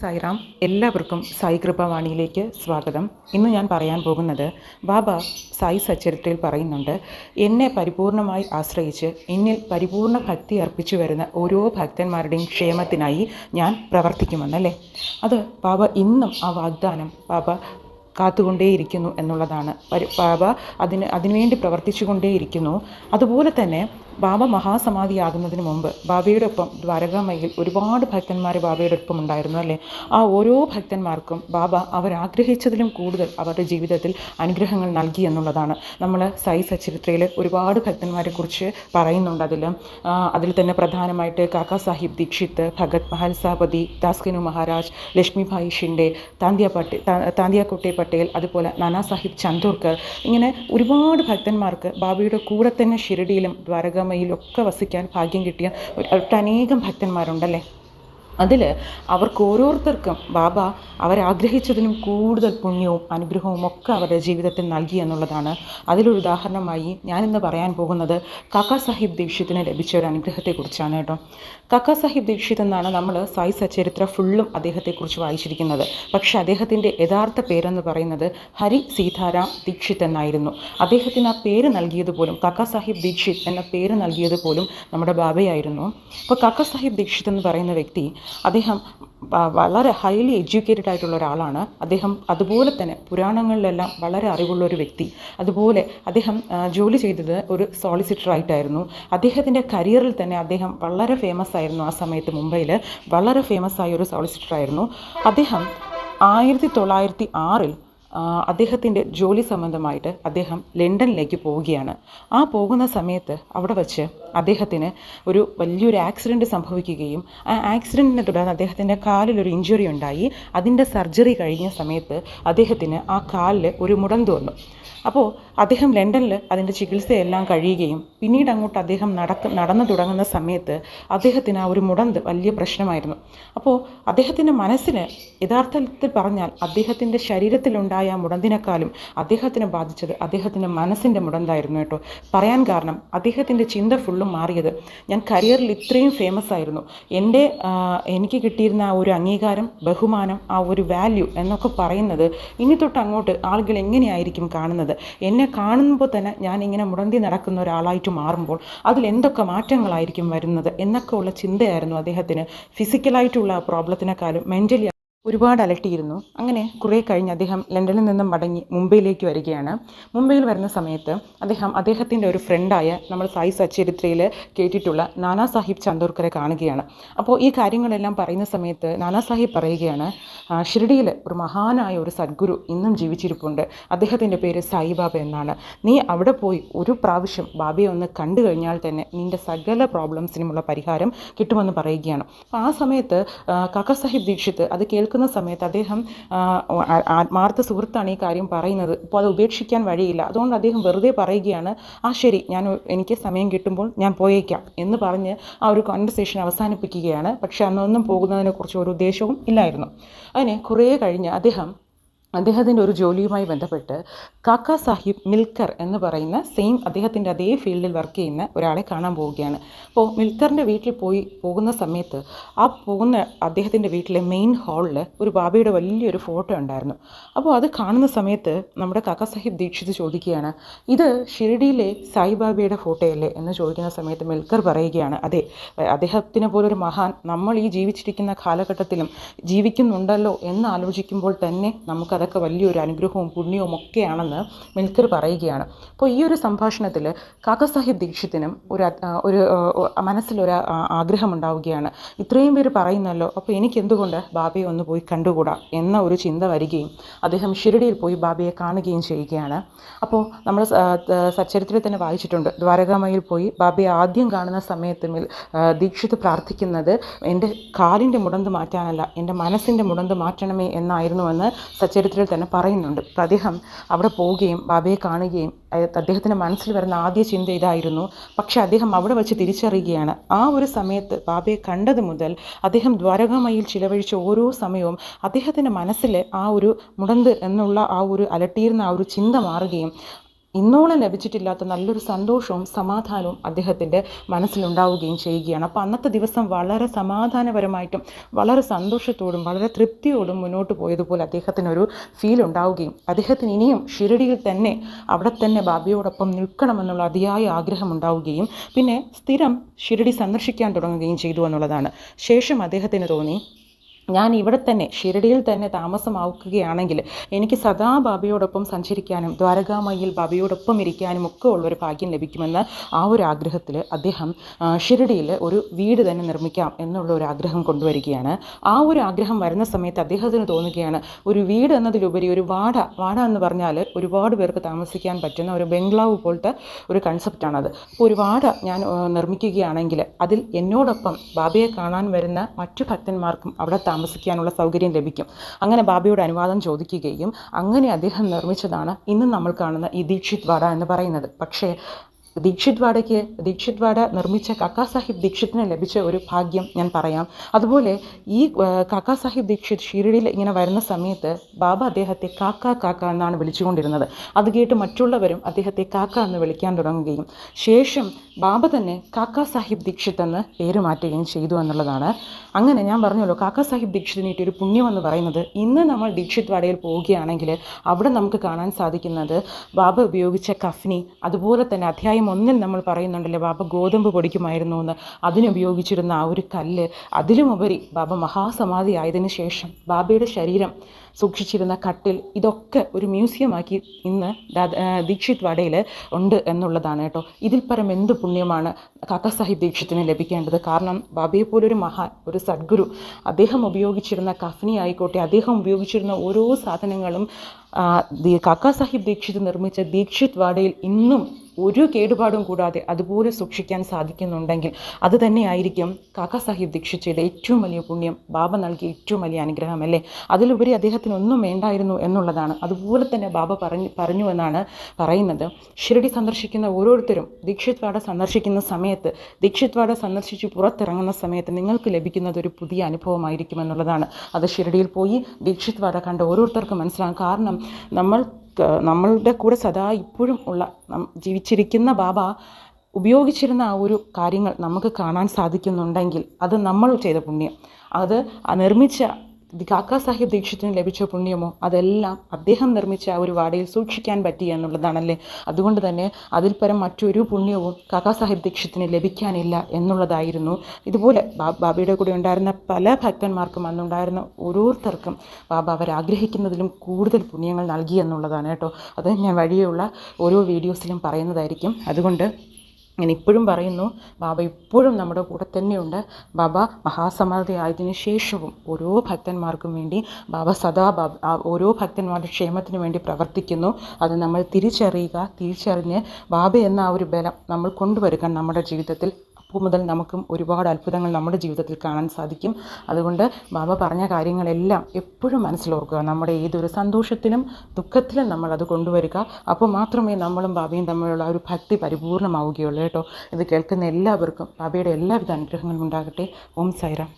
സായിറാം, എല്ലാവർക്കും സായി കൃപവാണിയിലേക്ക് സ്വാഗതം. ഇന്ന് ഞാൻ പറയാൻ പോകുന്നത്, ബാബ സായി സച്ചരിത്രയിൽ പറയുന്നുണ്ട്, എന്നെ പരിപൂർണമായി ആശ്രയിച്ച് എന്നിൽ പരിപൂർണ ഭക്തി അർപ്പിച്ചു വരുന്ന ഓരോ ഭക്തന്മാരുടെയും ക്ഷേമത്തിനായി ഞാൻ പ്രവർത്തിക്കുമെന്നല്ലേ. അത് ബാബ ഇന്നും ആ വാഗ്ദാനം ബാബ കാത്തുകൊണ്ടേയിരിക്കുന്നു എന്നുള്ളതാണ്. ബാബ അതിനുവേണ്ടി പ്രവർത്തിച്ചു കൊണ്ടേയിരിക്കുന്നു. അതുപോലെ തന്നെ ബാബ മഹാസമാധിയാകുന്നതിന് മുമ്പ് ബാബയുടെ ഒപ്പം ദ്വാരകാമയിൽ ഒരുപാട് ഭക്തന്മാർ ബാബയുടെ ഒപ്പം ഉണ്ടായിരുന്നു അല്ലേ. ആ ഓരോ ഭക്തന്മാർക്കും ബാബ അവരാഗ്രഹിച്ചതിലും കൂടുതൽ അവരുടെ ജീവിതത്തിൽ അനുഗ്രഹങ്ങൾ നൽകി എന്നുള്ളതാണ്. നമ്മൾ സായി സച്ചരിത്രയിൽ ഒരുപാട് ഭക്തന്മാരെ കുറിച്ച് പറയുന്നുണ്ട്. അതിൽ തന്നെ പ്രധാനമായിട്ട് കാക്കാ സാഹിബ് ദീക്ഷിത്, ഭഗത് മഹൽസാപതി, ദാസ്കനു മഹാരാജ്, ലക്ഷ്മിഭായ് ഷിൻഡെ, താന്തിയാക്കോട്ടെ പട്ടേൽ, അതുപോലെ നാനാ സാഹിബ് ചന്ദോർക്കർ, ഇങ്ങനെ ഒരുപാട് ഭക്തന്മാർക്ക് ബാബയുടെ കൂടെ തന്നെ ഷിരഡിയിലും ദ്വാരകാമയിലൊക്കെ വസിക്കാൻ ഭാഗ്യം കിട്ടിയ ഒട്ടനേകം ഭക്തന്മാരുണ്ടല്ലേ. അതിൽ അവർക്ക് ഓരോരുത്തർക്കും ബാബ അവരാഗ്രഹിച്ചതിനും കൂടുതൽ പുണ്യവും അനുഗ്രഹവും ഒക്കെ അവരുടെ ജീവിതത്തിൽ നൽകി എന്നുള്ളതാണ്. അതിലൊരു ഉദാഹരണമായി ഞാനിന്ന് പറയാൻ പോകുന്നത് കാക്കാ സാഹിബ് ദീക്ഷിതിന് ലഭിച്ച ഒരു അനുഗ്രഹത്തെക്കുറിച്ചാണ് കേട്ടോ. കാക്കാ സാഹിബ് ദീക്ഷിത് എന്നാണ് നമ്മൾ സായി സച്ചരിത്ര ഫുള്ളും അദ്ദേഹത്തെക്കുറിച്ച് വായിച്ചിരിക്കുന്നത്. പക്ഷേ അദ്ദേഹത്തിൻ്റെ യഥാർത്ഥ പേരെന്ന് പറയുന്നത് ഹരി സീതാറാം ദീക്ഷിത് എന്നായിരുന്നു. അദ്ദേഹത്തിന് ആ പേര് നൽകിയത് പോലും, കാക്കാ സാഹിബ് ദീക്ഷിത് എന്ന പേര് നൽകിയത് പോലും നമ്മുടെ ബാബയായിരുന്നു. അപ്പോൾ കാക്കാ സാഹിബ് ദീക്ഷിത് എന്ന് പറയുന്ന വ്യക്തി, അദ്ദേഹം വളരെ ഹൈലി എഡ്യൂക്കേറ്റഡ് ആയിട്ടുള്ള ഒരാളാണ്. അദ്ദേഹം അതുപോലെ തന്നെ പുരാണങ്ങളിലെല്ലാം വളരെ അറിവുള്ള ഒരു വ്യക്തി. അതുപോലെ അദ്ദേഹം ജോലി ചെയ്തത് ഒരു സോളിസിറ്ററായിട്ടായിരുന്നു. അദ്ദേഹത്തിൻ്റെ കരിയറിൽ തന്നെ അദ്ദേഹം വളരെ ഫേമസ് ആയിരുന്നു. ആ സമയത്ത് മുംബൈയിൽ വളരെ ഫേമസ് ആയ ഒരു സോളിസിറ്ററായിരുന്നു അദ്ദേഹം. 1906 അദ്ദേഹത്തിൻ്റെ ജോലി സംബന്ധമായിട്ട് അദ്ദേഹം ലണ്ടനിലേക്ക് പോവുകയാണ്. ആ പോകുന്ന സമയത്ത് അവിടെ വച്ച് അദ്ദേഹത്തിന് ഒരു വലിയൊരു ആക്സിഡൻറ്റ് സംഭവിക്കുകയും ആ ആക്സിഡൻറ്റിനെ തുടർന്ന് അദ്ദേഹത്തിൻ്റെ കാലിലൊരു ഇഞ്ചുറി ഉണ്ടായി. അതിൻ്റെ സർജറി കഴിഞ്ഞ സമയത്ത് അദ്ദേഹത്തിന് ആ കാലിൽ ഒരു മുടന്ത് വന്നു. അപ്പോൾ അദ്ദേഹം ലണ്ടനിൽ അതിൻ്റെ ചികിത്സയെല്ലാം കഴിയുകയും പിന്നീട് അങ്ങോട്ട് അദ്ദേഹം നടന്നു തുടങ്ങുന്ന സമയത്ത് അദ്ദേഹത്തിന് ആ ഒരു മുടന്ത് വലിയ പ്രശ്നമായിരുന്നു. അപ്പോൾ അദ്ദേഹത്തിൻ്റെ മനസ്സിന്, യഥാർത്ഥത്തിൽ പറഞ്ഞാൽ അദ്ദേഹത്തിൻ്റെ ശരീരത്തിലുണ്ടായ ആ മുടന്തിനേക്കാളും അദ്ദേഹത്തിനെ ബാധിച്ചത് അദ്ദേഹത്തിൻ്റെ മനസ്സിൻ്റെ മുടന്തായിരുന്നു കേട്ടോ. പറയാൻ കാരണം അദ്ദേഹത്തിൻ്റെ ചിന്ത ഫുള്ളും മാറിയത്, ഞാൻ കരിയറിൽ ഇത്രയും ഫേമസ് ആയിരുന്നു, എനിക്ക് കിട്ടിയിരുന്ന ആ ഒരു അംഗീകാരം, ബഹുമാനം, ആ ഒരു വാല്യൂ എന്നൊക്കെ പറയുന്നത് ഇനി തൊട്ട് അങ്ങോട്ട് ആളുകൾ എങ്ങനെയായിരിക്കും കാണുന്നത്, എന്നെ കാണുമ്പോൾ തന്നെ ഞാൻ ഇങ്ങനെ മുടന്തി നടക്കുന്ന ഒരാളായിട്ട് മാറുമ്പോൾ അതിൽ എന്തൊക്കെ മാറ്റങ്ങളായിരിക്കും വരുന്നത് എന്നൊക്കെ ഉള്ള ചിന്തയായിരുന്നു അദ്ദേഹത്തിന്. ഫിസിക്കലായിട്ടുള്ള പ്രോബ്ലത്തിനേക്കാളും മെൻ്റലി ഒരുപാട് അലട്ടിയിരുന്നു. അങ്ങനെ കുറേ കഴിഞ്ഞ് അദ്ദേഹം ലണ്ടനിൽ നിന്നും മടങ്ങി മുംബൈയിലേക്ക് വരികയാണ്. മുംബൈയിൽ വരുന്ന സമയത്ത് അദ്ദേഹത്തിൻ്റെ ഒരു ഫ്രണ്ടായ നമ്മൾ സായി സച്ചരിത്രയിൽ കേട്ടിട്ടുള്ള നാനാ സാഹിബ് ചന്ദോർക്കറെ കാണുകയാണ്. അപ്പോൾ ഈ കാര്യങ്ങളെല്ലാം പറയുന്ന സമയത്ത് നാനാ സാഹിബ് പറയുകയാണ്, ഷിരഡിയിൽ ഒരു മഹാനായ ഒരു സദ്ഗുരു ഇന്നും ജീവിച്ചിരിപ്പുണ്ട്, അദ്ദേഹത്തിൻ്റെ പേര് സായിബാബ എന്നാണ്. നീ അവിടെ പോയി ഒരു പ്രാവശ്യം ബാബയെ ഒന്ന് കണ്ടു കഴിഞ്ഞാൽ തന്നെ നിൻ്റെ സകല പ്രോബ്ലംസിനുമുള്ള പരിഹാരം കിട്ടുമെന്ന് പറയുകയാണ്. അപ്പോൾ ആ സമയത്ത് കാക്കാ സാഹിബ് ദീക്ഷിത് അത് കേൾക്കുന്ന സമയത്ത് അദ്ദേഹം ആത്മാർത്ഥ സുഹൃത്താണ് ഈ കാര്യം പറയുന്നത്. അപ്പോൾ അത് ഉപേക്ഷിക്കാൻ വഴിയില്ല. അതുകൊണ്ട് അദ്ദേഹം വെറുതെ പറയുകയാണ്, ശരി, എനിക്ക് സമയം കിട്ടുമ്പോൾ ഞാൻ പോയേക്കാം എന്ന് പറഞ്ഞ് ആ ഒരു കോൺവെർസേഷൻ അവസാനിപ്പിക്കുകയാണ്. പക്ഷേ അന്നൊന്നും പോകുന്നതിനെക്കുറിച്ച് ഒരു ഉദ്ദേശവും ഇല്ലായിരുന്നു. അതിന് കുറേ കഴിഞ്ഞ് അദ്ദേഹത്തിൻ്റെ ഒരു ജോലിയുമായി ബന്ധപ്പെട്ട് കാക്കാ സാഹിബ് മിൽക്കർ എന്ന് പറയുന്ന അദ്ദേഹത്തിൻ്റെ അതേ ഫീൽഡിൽ വർക്ക് ചെയ്യുന്ന ഒരാളെ കാണാൻ പോവുകയാണ്. അപ്പോൾ മിൽക്കറിൻ്റെ വീട്ടിൽ പോകുന്ന സമയത്ത് പോകുന്ന അദ്ദേഹത്തിൻ്റെ വീട്ടിലെ മെയിൻ ഹാളിൽ ഒരു ബാബയുടെ വലിയൊരു ഫോട്ടോ ഉണ്ടായിരുന്നു. അപ്പോൾ അത് കാണുന്ന സമയത്ത് നമ്മുടെ കാക്കാ സാഹിബ് ദീക്ഷിത് ചോദിക്കുകയാണ്, ഇത് ഷിരഡിയിലെ സായിബാബയുടെ ഫോട്ടോയല്ലേ എന്ന് ചോദിക്കുന്ന സമയത്ത് മിൽക്കർ പറയുകയാണ്, അതെ, അദ്ദേഹത്തിനെ പോലൊരു മഹാൻ നമ്മൾ ഈ ജീവിച്ചിരിക്കുന്ന കാലഘട്ടത്തിലും ജീവിക്കുന്നുണ്ടല്ലോ എന്ന് ആലോചിക്കുമ്പോൾ തന്നെ നമുക്കതൊക്കെ വലിയൊരു അനുഗ്രഹവും പുണ്യവും ഒക്കെയാണെന്ന് മിൽക്കർ പറയുകയാണ്. അപ്പോൾ ഈ ഒരു സംഭാഷണത്തിൽ കാക്കാ സാഹിബ് ദീക്ഷിത്തിനും ഒരു മനസ്സിലൊരു ആഗ്രഹം ഉണ്ടാവുകയാണ്. ഇത്രയും പേര് പറയുന്നല്ലോ, അപ്പോൾ എനിക്ക് എന്തുകൊണ്ട് ബാബയെ ഒന്ന് പോയി കണ്ടുകൂടാ എന്ന ഒരു ചിന്ത വരികയും അദ്ദേഹം ഷിരഡിയിൽ പോയി ബാബയെ കാണുകയും ചെയ്യുകയാണ്. അപ്പോൾ നമ്മൾ സച്ചരിത്രത്തിൽ തന്നെ വായിച്ചിട്ടുണ്ട്, ദ്വാരകാമയിൽ പോയി ബാബയെ ആദ്യം കാണുന്ന സമയത്ത് ദീക്ഷിത് പ്രാർത്ഥിക്കുന്നത് എൻ്റെ കാലിൻ്റെ മുടന്ത് മാറ്റാനല്ല, എൻ്റെ മനസ്സിൻ്റെ മുടന്ത് മാറ്റണമേ എന്നായിരുന്നുവെന്ന് സച്ചരിത്രത്തിൽ തന്നെ പറയുന്നുണ്ട്. അപ്പോൾ അദ്ദേഹം അവിടെ പോവുകയും ബാബയെ കാണുകയും അദ്ദേഹത്തിൻ്റെ മനസ്സിൽ വരുന്ന ആദ്യ ചിന്ത ഇതായിരുന്നു. പക്ഷെ അദ്ദേഹം അവിടെ വെച്ച് തിരിച്ചറിയുകയാണ്, ആ ഒരു സമയത്ത് ബാബയെ കണ്ടത് മുതൽ അദ്ദേഹം ദ്വാരകാമയിൽ ചിലവഴിച്ച ഓരോ സമയവും അദ്ദേഹത്തിൻ്റെ മനസ്സിൽ ആ ഒരു മുടന്ത് എന്നുള്ള ആ ഒരു അലട്ടിയിരുന്ന ആ ഒരു ചിന്ത മാറുകയും ഇന്നോളം ലഭിച്ചിട്ടില്ലാത്ത നല്ലൊരു സന്തോഷവും സമാധാനവും അദ്ദേഹത്തിൻ്റെ മനസ്സിലുണ്ടാവുകയും ചെയ്യുകയാണ്. അപ്പോൾ അന്നത്തെ ദിവസം വളരെ സമാധാനപരമായിട്ടും വളരെ സന്തോഷത്തോടും വളരെ തൃപ്തിയോടും മുന്നോട്ട് പോയതുപോലെ അദ്ദേഹത്തിനൊരു ഫീൽ ഉണ്ടാവുകയും അദ്ദേഹത്തിന് ഇനിയും ഷിരഡിയിൽ തന്നെ അവിടെ തന്നെ ബാബയോടൊപ്പം നിൽക്കണമെന്നുള്ള അതിയായ ആഗ്രഹം ഉണ്ടാവുകയും പിന്നെ സ്ഥിരം ഷിരഡി സന്ദർശിക്കാൻ തുടങ്ങുകയും ചെയ്തു എന്നുള്ളതാണ്. ശേഷം അദ്ദേഹത്തിന് തോന്നി, ഞാൻ ഇവിടെ തന്നെ ഷിരഡിയിൽ തന്നെ താമസമാക്കുകയാണെങ്കിൽ എനിക്ക് സദാ ബാബയോടൊപ്പം സഞ്ചരിക്കാനും ദ്വാരകാമയിൽ ബാബയോടൊപ്പം ഇരിക്കാനും ഒക്കെ ഉള്ളൊരു ഭാഗ്യം ലഭിക്കുമെന്ന് ആ ഒരു ആഗ്രഹത്തിൽ അദ്ദേഹം ഷിരഡിയിൽ ഒരു വീട് തന്നെ നിർമ്മിക്കാം എന്നുള്ള ഒരു ആഗ്രഹം കൊണ്ടുവരികയാണ്. ആ ഒരു ആഗ്രഹം വരുന്ന സമയത്ത് അദ്ദേഹത്തിന് തോന്നുകയാണ്, ഒരു വീട് എന്നതിലുപരി ഒരു വാട എന്ന് പറഞ്ഞാൽ ഒരുപാട് പേർക്ക് താമസിക്കാൻ പറ്റുന്ന ഒരു ബംഗ്ലാവ് പോലത്തെ ഒരു കൺസെപ്റ്റാണത്. അപ്പോൾ ഒരു വാട ഞാൻ നിർമ്മിക്കുകയാണെങ്കിൽ അതിൽ എന്നോടൊപ്പം ബാബയെ കാണാൻ വരുന്ന മറ്റു ഭക്തന്മാർക്കും അവിടെ താമസിക്കാനുള്ള സൗകര്യം ലഭിക്കും. അങ്ങനെ ബാബയോട് അനുവാദം ചോദിക്കുകയും അങ്ങനെ അദ്ദേഹം നിർമ്മിച്ചതാണ് ഇന്ന് നമ്മൾ കാണുന്ന ഈ ദീക്ഷിത് വാഡ എന്ന് പറയുന്നത്. പക്ഷേ ദീക്ഷിത് വാഡ നിർമ്മിച്ച കാക്കാ സാഹിബ് ദീക്ഷിത്തിന് ലഭിച്ച ഒരു ഭാഗ്യം ഞാൻ പറയാം. അതുപോലെ ഈ കാക്കാ സാഹിബ് ദീക്ഷിത് ഷിരഡിയിൽ ഇങ്ങനെ വരുന്ന സമയത്ത് ബാബ അദ്ദേഹത്തെ കാക്ക എന്നാണ് വിളിച്ചുകൊണ്ടിരുന്നത്. അത് കേട്ട് മറ്റുള്ളവരും അദ്ദേഹത്തെ കാക്ക എന്ന് വിളിക്കാൻ തുടങ്ങുകയും ശേഷം ബാബ തന്നെ കാക്കാ സാഹിബ് ദീക്ഷിത് എന്ന് പേര് മാറ്റുകയും ചെയ്തു എന്നുള്ളതാണ്. അങ്ങനെ ഞാൻ പറഞ്ഞല്ലോ, കാക്കാ സാഹിബ് ദീക്ഷിതിന് കിട്ടിയൊരു പുണ്യം എന്ന് പറയുന്നത്, ഇന്ന് നമ്മൾ ദീക്ഷിത് വാഡയിൽ പോവുകയാണെങ്കിൽ അവിടെ നമുക്ക് കാണാൻ സാധിക്കുന്നത് ബാബ ഉപയോഗിച്ച കഫ്നി, അതുപോലെ തന്നെ അധ്യായം 1 നമ്മൾ പറയുന്നുണ്ടല്ലോ ബാബ ഗോതമ്പ് പൊടിക്കുമായിരുന്നു എന്ന്, അതിനുപയോഗിച്ചിരുന്ന ആ ഒരു കല്ല്, അതിലുമുപരി ബാബ മഹാസമാധി ആയതിനു ശേഷം ബാബയുടെ ശരീരം സൂക്ഷിച്ചിരുന്ന കട്ടിൽ, ഇതൊക്കെ ഒരു മ്യൂസിയമാക്കി ഇന്ന് ദീക്ഷിത് വാഡയിൽ ഉണ്ട് എന്നുള്ളതാണ് കേട്ടോ. ഇതിൽ പരം എന്ത് പുണ്യമാണ് കാക്കാ സാഹിബ് ദീക്ഷിത്തിന് ലഭിക്കേണ്ടത്? കാരണം ബാബയെപ്പോലൊരു മഹാൻ, ഒരു സദ്ഗുരു, അദ്ദേഹം ഉപയോഗിച്ചിരുന്ന കഫ്നി ആയിക്കോട്ടെ, അദ്ദേഹം ഉപയോഗിച്ചിരുന്ന ഓരോ സാധനങ്ങളും കാക്കാ സാഹിബ് ദീക്ഷിത് നിർമ്മിച്ച ദീക്ഷിത് വാഡയിൽ ഇന്നും ഒരു കേടുപാടും കൂടാതെ അതുപോലെ സൂക്ഷിക്കാൻ സാധിക്കുന്നുണ്ടെങ്കിൽ അത് തന്നെയായിരിക്കും കാക്കാ സാഹിബ് ദീക്ഷിത് ചെയ്ത ഏറ്റവും വലിയ പുണ്യം, ബാബ നൽകിയ ഏറ്റവും വലിയ അനുഗ്രഹം അല്ലേ. അതിലുപരി അദ്ദേഹത്തിനൊന്നും വേണ്ടായിരുന്നു എന്നുള്ളതാണ്. അതുപോലെ തന്നെ ബാബ പറഞ്ഞു എന്നാണ് പറയുന്നത്. ഷിരഡി സന്ദർശിക്കുന്ന ഓരോരുത്തരും ദീക്ഷിത് വാഡ സന്ദർശിക്കുന്ന സമയത്ത്, ദീക്ഷിത് വാഡ സന്ദർശിച്ച് പുറത്തിറങ്ങുന്ന സമയത്ത് നിങ്ങൾക്ക് ലഭിക്കുന്നത് ഒരു പുതിയ അനുഭവമായിരിക്കും എന്നുള്ളതാണ്. അത് ഷിരഡിയിൽ പോയി ദീക്ഷിത് വാഡ കണ്ട ഓരോരുത്തർക്കും മനസ്സിലാകും. കാരണം നമ്മളുടെ കൂടെ സദാ ഇപ്പോഴും ഉള്ള ജീവിച്ചിരിക്കുന്ന ബാബ ഉപയോഗിച്ചിരുന്ന ആ ഒരു കാര്യങ്ങൾ നമുക്ക് കാണാൻ സാധിക്കുന്നുണ്ടെങ്കിൽ അത് നമ്മൾ ചെയ്ത പുണ്യം. അത് നിർമ്മിച്ച കാക്കാ സാഹിബ് ദീക്ഷിത്തിന് ലഭിച്ച പുണ്യമോ അതെല്ലാം അദ്ദേഹം നിർമ്മിച്ച ആ ഒരു വാഡയിൽ സൂക്ഷിക്കാൻ പറ്റി എന്നുള്ളതാണല്ലേ. അതുകൊണ്ട് തന്നെ അതിൽ പരം മറ്റൊരു പുണ്യവും കാക്കാ സാഹിബ് ദീക്ഷിത്തിന് ലഭിക്കാനില്ല എന്നുള്ളതായിരുന്നു. ഇതുപോലെ ബാബയുടെ കൂടെ ഉണ്ടായിരുന്ന പല ഭക്തന്മാർക്കും അന്നുണ്ടായിരുന്ന ഓരോരുത്തർക്കും ബാബ അവരാഗ്രഹിക്കുന്നതിലും കൂടുതൽ പുണ്യങ്ങൾ നൽകി എന്നുള്ളതാണ് കേട്ടോ. അത് ഞാൻ വഴിയുള്ള ഓരോ വീഡിയോസിലും പറയുന്നതായിരിക്കും. അതുകൊണ്ട് ഞാൻ ഇപ്പോഴും പറയുന്നു, ബാബ ഇപ്പോഴും നമ്മുടെ കൂടെ തന്നെയുണ്ട്. ബാബ മഹാസമാധി ആയതിനു ശേഷവും ഓരോ ഭക്തന്മാർക്കും വേണ്ടി ബാബ സദാ ഓരോ ഭക്തന്മാരുടെ ക്ഷേമത്തിന് വേണ്ടി പ്രവർത്തിക്കുന്നു. അത് നമ്മൾ തിരിച്ചറിഞ്ഞ് ബാബ എന്ന ആ ഒരു ബലം നമ്മൾ കൊണ്ടുവരിക നമ്മുടെ ജീവിതത്തിൽ. അപ്പോൾ മുതൽ നമുക്കും ഒരുപാട് അത്ഭുതങ്ങൾ നമ്മുടെ ജീവിതത്തിൽ കാണാൻ സാധിക്കും. അതുകൊണ്ട് ബാബ പറഞ്ഞ കാര്യങ്ങളെല്ലാം എപ്പോഴും മനസ്സിലോർക്കുക. നമ്മുടെ ഏതൊരു സന്തോഷത്തിലും ദുഃഖത്തിലും നമ്മൾ അത് കൊണ്ടുവരിക. അപ്പോൾ മാത്രമേ നമ്മളും ബാബയും തമ്മിലുള്ള ഒരു ഭക്തി പരിപൂർണമാവുകയുള്ളൂ കേട്ടോ. ഇത് കേൾക്കുന്ന എല്ലാവർക്കും ബാബയുടെ എല്ലാവിധ അനുഗ്രഹങ്ങളും ഉണ്ടാകട്ടെ. ഓം സായിറാം.